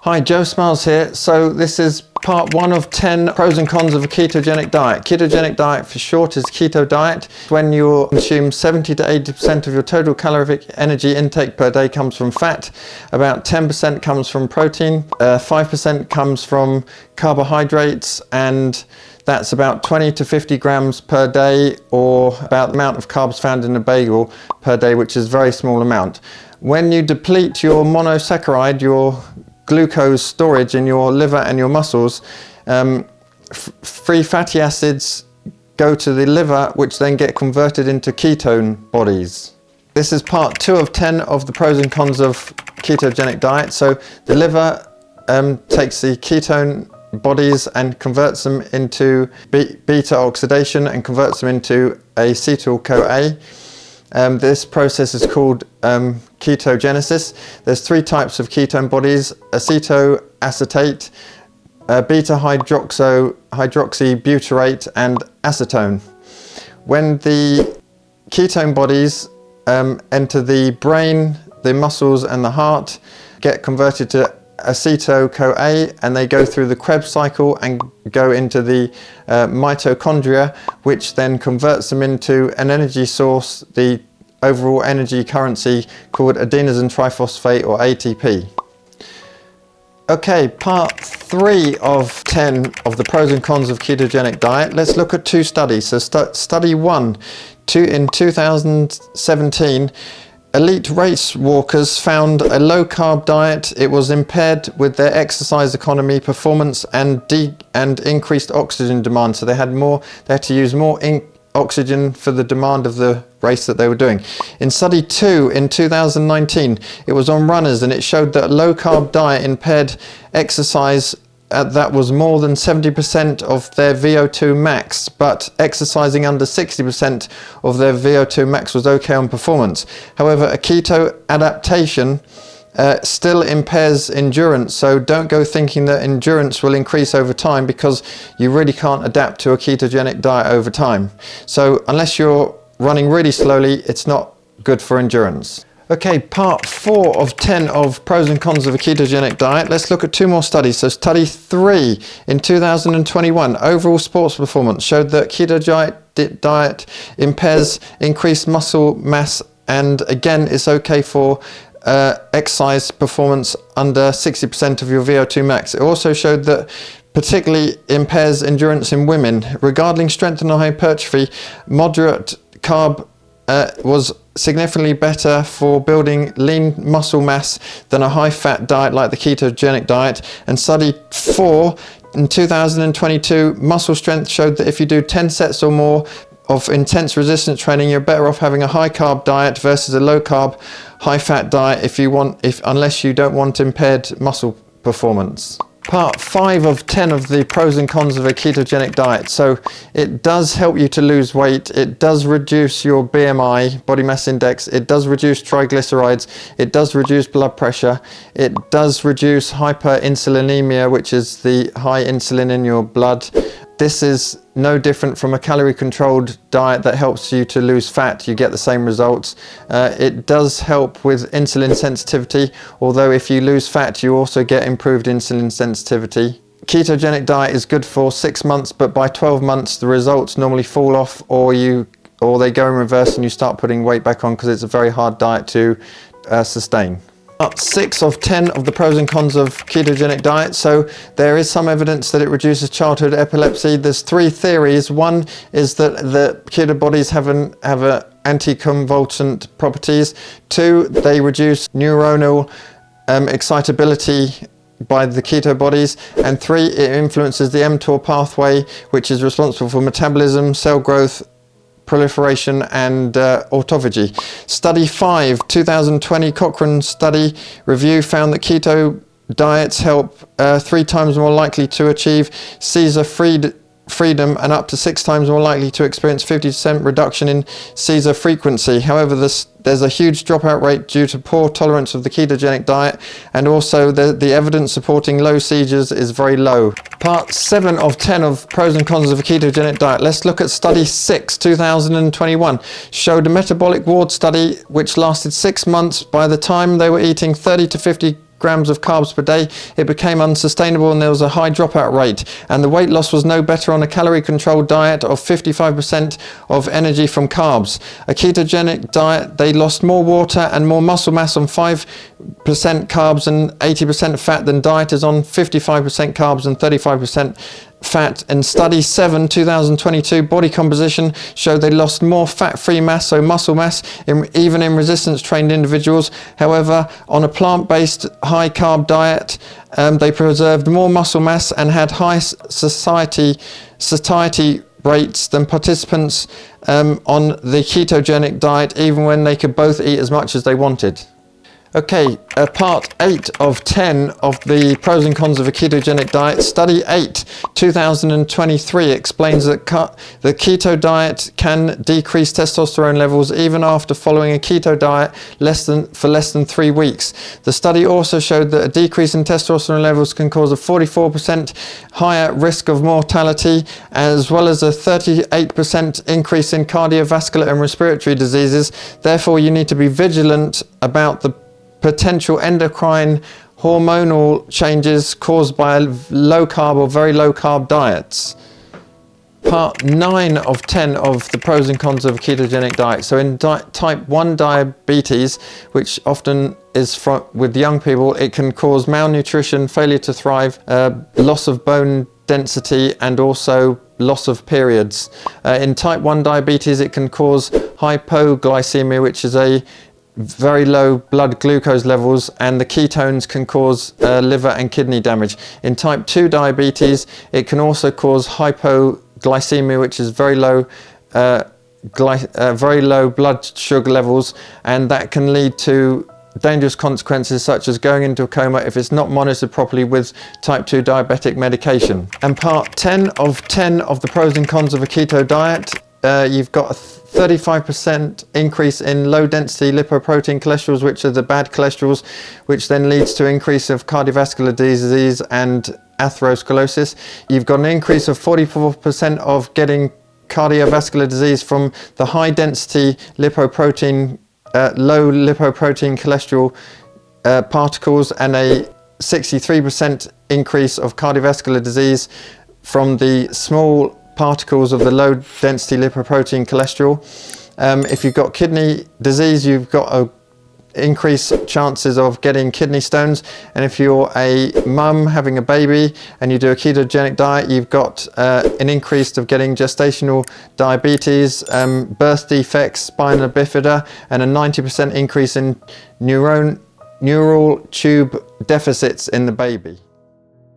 Hi, Joe Smiles here. So this is part 1 of 10 pros and cons of a ketogenic diet. Ketogenic diet for short is keto diet. When you consume 70 to 80% of your total calorific energy intake per day comes from fat, about 10% comes from protein, 5% comes from carbohydrates, and that's about 20 to 50 grams per day, or about the amount of carbs found in a bagel per day, which is a very small amount. When you deplete your monosaccharide, your glucose storage in your liver and your muscles, free fatty acids go to the liver, which then get converted into ketone bodies. This is part 2 of 10 of the pros and cons of ketogenic diet. So the liver takes the ketone bodies and converts them into beta oxidation and converts them into acetyl-CoA. This process is called ketogenesis. There's 3 types of ketone bodies: acetoacetate, beta hydroxybutyrate, and acetone. When the ketone bodies enter the brain, the muscles and the heart, get converted to acetyl-CoA, and they go through the Krebs cycle and go into the mitochondria, which then converts them into an energy source, the overall energy currency, called adenosine triphosphate, or ATP. Okay, part 3 of 10 of the pros and cons of ketogenic diet. Let's look at 2 studies. So study 1, in 2017, elite race walkers found a low-carb diet. It was impaired with their exercise economy, performance, and increased oxygen demand. So they had to use more oxygen for the demand of the race that they were doing. In study 2 in 2019, it was on runners, and it showed that a low-carb diet impaired exercise that was more than 70% of their VO2 max, but exercising under 60% of their VO2 max was okay on performance. However, a keto adaptation still impairs endurance, so don't go thinking that endurance will increase over time, because you really can't adapt to a ketogenic diet over time. So unless you're running really slowly, it's not good for endurance. Okay, part 4 of 10 of pros and cons of a ketogenic diet. Let's look at 2 more studies. So study 3 in 2021, overall sports performance showed that ketogenic diet impairs increased muscle mass, and again, it's okay for exercise performance under 60% of your VO2 max. It also showed that particularly impairs endurance in women. Regarding strength and hypertrophy, moderate carb was significantly better for building lean muscle mass than a high-fat diet like the ketogenic diet. And study 4 in 2022, muscle strength showed that if you do 10 sets or more of intense resistance training, you're better off having a high-carb diet versus a low-carb, high-fat diet unless you don't want impaired muscle performance. Part 5 of 10 of the pros and cons of a ketogenic diet. So it does help you to lose weight. It does reduce your BMI, body mass index. It does reduce triglycerides. It does reduce blood pressure. It does reduce hyperinsulinemia, which is the high insulin in your blood. This is no different from a calorie-controlled diet that helps you to lose fat. You get the same results. It does help with insulin sensitivity, although if you lose fat, you also get improved insulin sensitivity. Ketogenic diet is good for 6 months, but by 12 months, the results normally fall off, or they go in reverse and you start putting weight back on, because it's a very hard diet to sustain. Part 6 of 10 of the pros and cons of ketogenic diet. So there is some evidence that it reduces childhood epilepsy. There's 3 theories. One is that the keto bodies have anticonvulsant properties. 2, they reduce neuronal excitability by the keto bodies. And 3, it influences the mTOR pathway, which is responsible for metabolism, cell growth, proliferation, and autophagy. Study 5, 2020 Cochrane study review found that keto diets help 3 times more likely to achieve seizure freedom and up to 6 times more likely to experience 50% reduction in seizure frequency. However, there's a huge dropout rate due to poor tolerance of the ketogenic diet, and also the evidence supporting low seizures is very low. Part 7 of 10 of pros and cons of a ketogenic diet. Let's look at study 6, 2021. Showed a metabolic ward study which lasted 6 months. By the time they were eating 30 to 50 grams of carbs per day, it became unsustainable and there was a high dropout rate. And the weight loss was no better on a calorie-controlled diet of 55% of energy from carbs. A ketogenic diet, they lost more water and more muscle mass on 5% carbs and 80% fat than dieters on 55% carbs and 35% fat. And study 7 2022 body composition showed they lost more fat-free mass, so muscle mass, even in resistance trained individuals. However, on a plant-based high carb diet, they preserved more muscle mass and had high satiety rates than participants on the ketogenic diet, even when they could both eat as much as they wanted. Okay, part 8 of 10 of the pros and cons of a ketogenic diet. Study 8, 2023 explains that the keto diet can decrease testosterone levels even after following a keto diet for less than 3 weeks. The study also showed that a decrease in testosterone levels can cause a 44% higher risk of mortality, as well as a 38% increase in cardiovascular and respiratory diseases. Therefore, you need to be vigilant about the potential endocrine hormonal changes caused by low carb or very low carb diets. Part 9 of 10 of the pros and cons of a ketogenic diet. So in type 1 diabetes, which often is with young people, it can cause malnutrition, failure to thrive, loss of bone density, and also loss of periods. In type 1 diabetes, it can cause hypoglycemia, which is a very low blood glucose levels, and the ketones can cause liver and kidney damage. In type 2 diabetes, it can also cause hypoglycemia, which is very low blood sugar levels, and that can lead to dangerous consequences such as going into a coma if it's not monitored properly with type 2 diabetic medication. And part 10 of 10 of the pros and cons of a keto diet. You've got a 35% increase in low density lipoprotein cholesterols, which are the bad cholesterols, which then leads to increase of cardiovascular disease and atherosclerosis. You've got an increase of 44% of getting cardiovascular disease from the high density lipoprotein, low lipoprotein cholesterol particles, and a 63% increase of cardiovascular disease from the small particles of the low density lipoprotein cholesterol. If you've got kidney disease, you've got increased chances of getting kidney stones. And if you're a mum having a baby and you do a ketogenic diet, you've got an increase of getting gestational diabetes, birth defects, spina bifida, and a 90% increase in neural tube deficits in the baby.